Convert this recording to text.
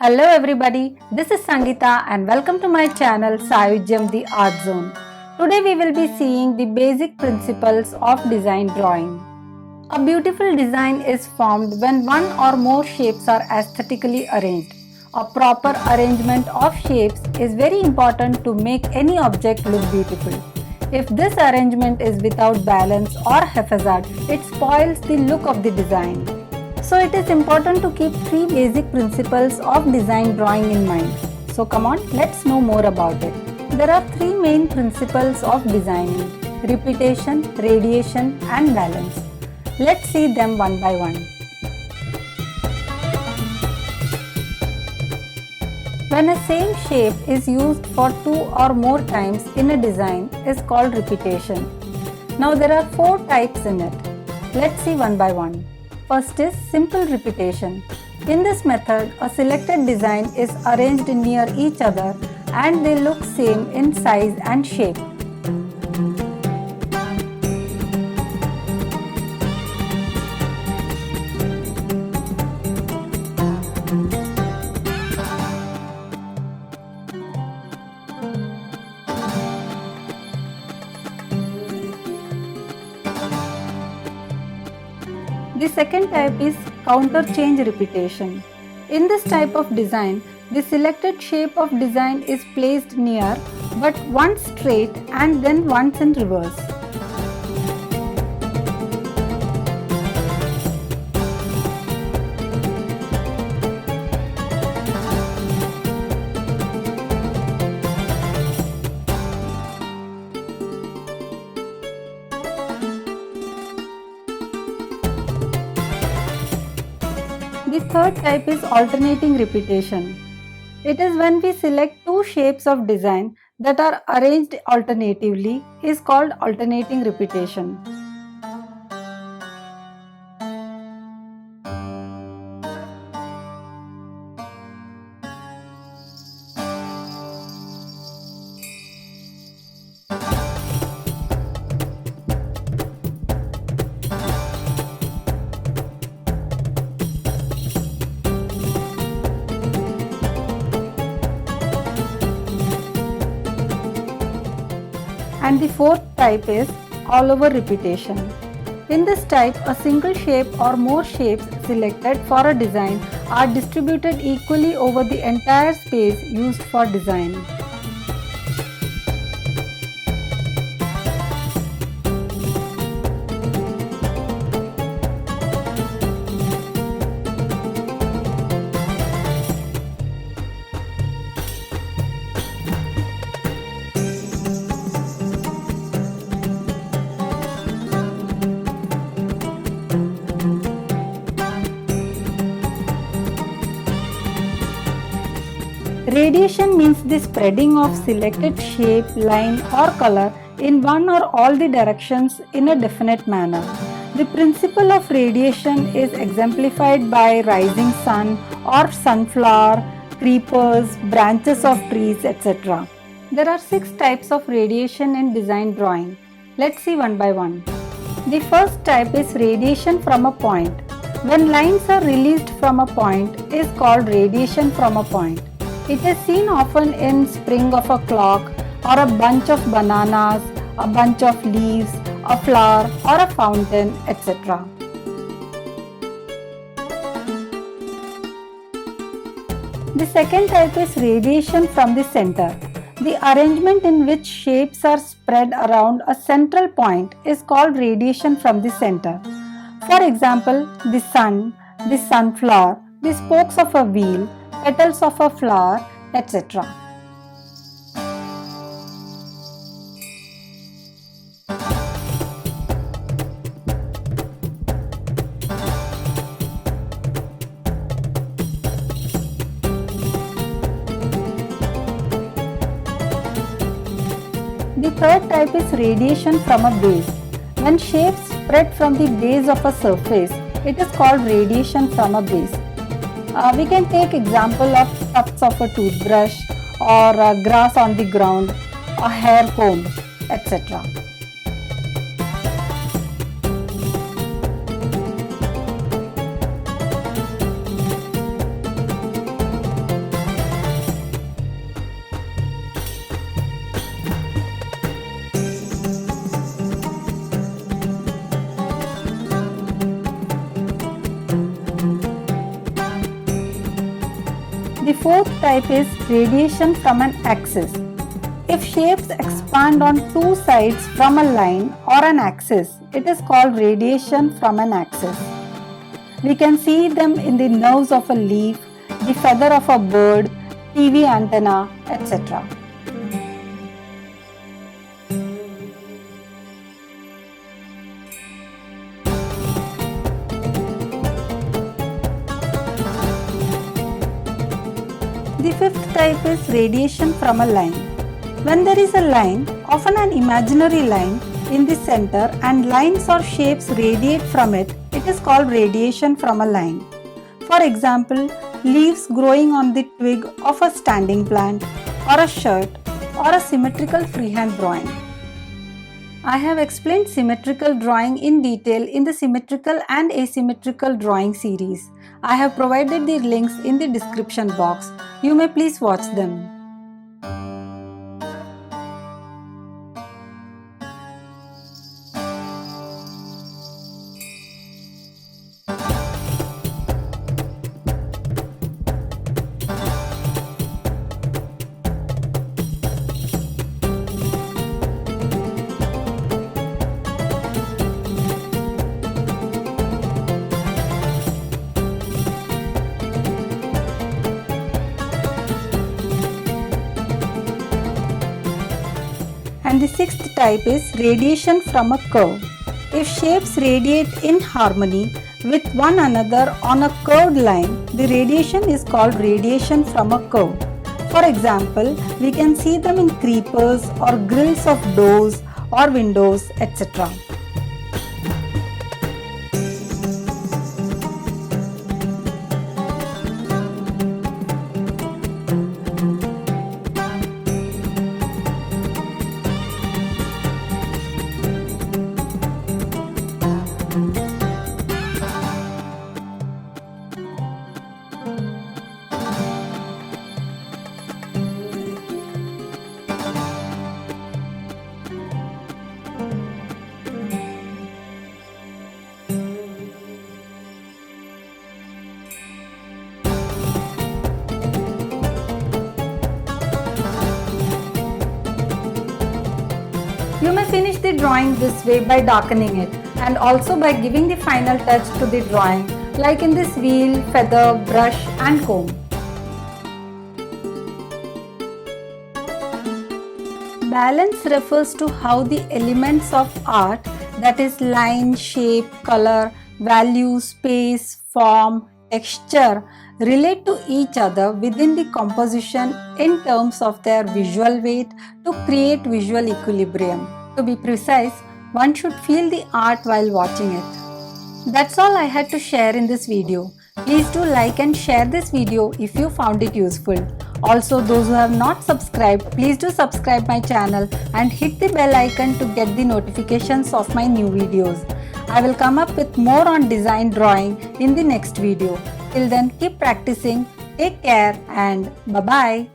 Hello everybody, this is Sangeeta and welcome to my channel Saayujyam the Art Zone. Today we will be seeing the basic principles of design drawing. A beautiful design is formed when one or more shapes are aesthetically arranged. A proper arrangement of shapes is very important to make any object look beautiful. If this arrangement is without balance or haphazard, it spoils the look of the design. So it is important to keep three basic principles of design drawing in mind. So come on, let's know more about it. There are three main principles of designing: repetition, radiation and balance. Let's see them one by one. When a same shape is used for two or more times in a design is called repetition. Now there are four types in it. Let's see one by one. First is simple repetition. In this method, a selected design is arranged near each other and they look same in size and shape. The second type is counter-change repetition. In this type of design, the selected shape of design is placed near but once straight and then once in reverse. The third type is alternating repetition. It is when we select two shapes of design that are arranged alternatively is called alternating repetition. And the fourth type is all over repetition. In this type, a single shape or more shapes selected for a design are distributed equally over the entire space used for design. Radiation means the spreading of selected shape, line or color in one or all the directions in a definite manner. The principle of radiation is exemplified by rising sun or sunflower, creepers, branches of trees, etc. There are 6 types of radiation in design drawing. Let's see one by one. The first type is radiation from a point. When lines are released from a point is called radiation from a point. It is seen often in spring of a clock or a bunch of bananas, a bunch of leaves, a flower or a fountain, etc. The second type is radiation from the center. The arrangement in which shapes are spread around a central point is called radiation from the center. For example, the sun, the sunflower, the spokes of a wheel, petals of a flower, etc. The third type is radiation from a base. When shapes spread from the base of a surface, it is called radiation from a base. We can take example of tufts of a toothbrush or grass on the ground, a hair comb, etc. fourth type is radiation from an axis. If shapes expand on two sides from a line or an axis, it is called radiation from an axis. We can see them in the nerves of a leaf, the feather of a bird, TV antenna, etc. The fifth type is radiation from a line. When there is a line, often an imaginary line, in the center and lines or shapes radiate from it, it is called radiation from a line. For example, leaves growing on the twig of a standing plant, or a shirt, or a symmetrical freehand drawing. I have explained symmetrical drawing in detail in the symmetrical and asymmetrical drawing series. I have provided the links in the description box. You may please watch them. And the sixth type is radiation from a curve. If shapes radiate in harmony with one another on a curved line, the radiation is called radiation from a curve. For example, we can see them in creepers or grills of doors or windows, etc. You may finish the drawing this way by darkening it and also by giving the final touch to the drawing, like in this wheel, feather, brush and comb. Balance refers to how the elements of art, that is line, shape, color, value, space, form, texture, relate to each other within the composition in terms of their visual weight to create visual equilibrium. To be precise, one should feel the art while watching it. That's all I had to share in this video. Please do like and share this video if you found it useful. Also, those who have not subscribed, please do subscribe my channel and hit the bell icon to get the notifications of my new videos. I will come up with more on design drawing in the next video. Till then, keep practicing, take care and bye-bye.